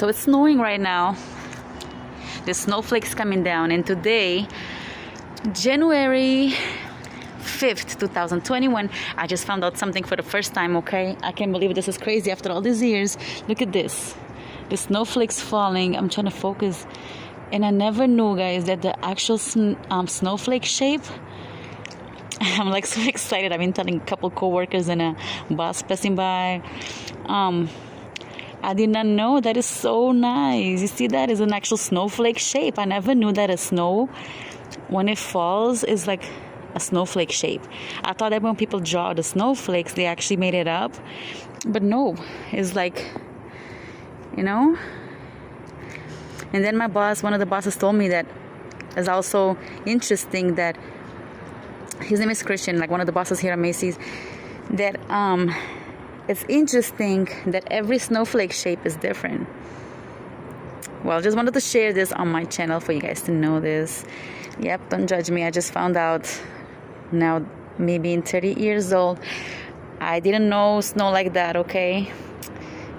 So it's snowing right now. The snowflakes coming down, and today, January 5th, 2021, I just found out something for the first time, okay? I can't believe this is crazy after all these years. Look at this. The snowflakes falling. I'm trying to focus. And I never knew, guys, that the actual snowflake shape, I'm like so excited. I've been telling a couple co-workers and a boss passing by. I did not know. That is so nice. You see, that is an actual snowflake shape. I never knew that a snow, when it falls, is like a snowflake shape. I thought that when people draw the snowflakes, they actually made it up. But no, it's like, you know. And then my boss, one of the bosses told me that it's also interesting that, his name is Christian, like one of the bosses here at Macy's, that it's interesting that every snowflake shape is different. Well, I just wanted to share this on my channel for you guys to know this. Yep, don't judge me. I just found out now, maybe in 30 years old. I didn't know snow like that, okay?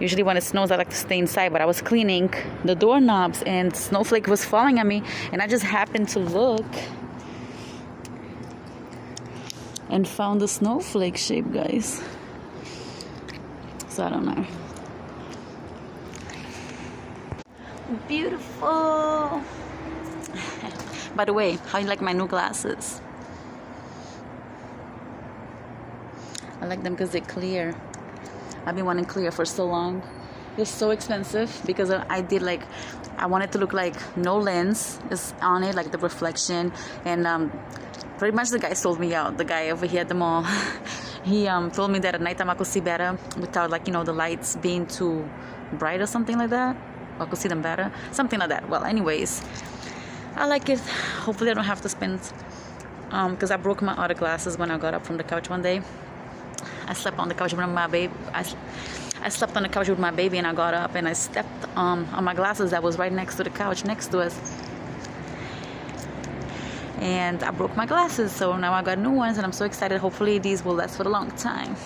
Usually when it snows, I like to stay inside, but I was cleaning the doorknobs and snowflake was falling at me, and I just happened to look and found the snowflake shape, guys. So I don't know. Beautiful. By the way, how you like my new glasses? I like them because they're clear. I've been wanting clear for so long. They're so expensive because I wanted to look like no lens is on it, like the reflection. And pretty much the guy sold me out. The guy over here at the mall. He told me that at nighttime I could see better without, like, you know, the lights being too bright or something like that. I could see them better. Something like that. Well, anyways, I like it. Hopefully I don't have to spend, because I broke my other glasses when I got up from the couch one day. I slept on the couch with my baby. I slept on the couch with my baby, and I got up and I stepped on my glasses that was right next to the couch next to us. And I broke my glasses, so now I got new ones, and I'm so excited. Hopefully these will last for a long time.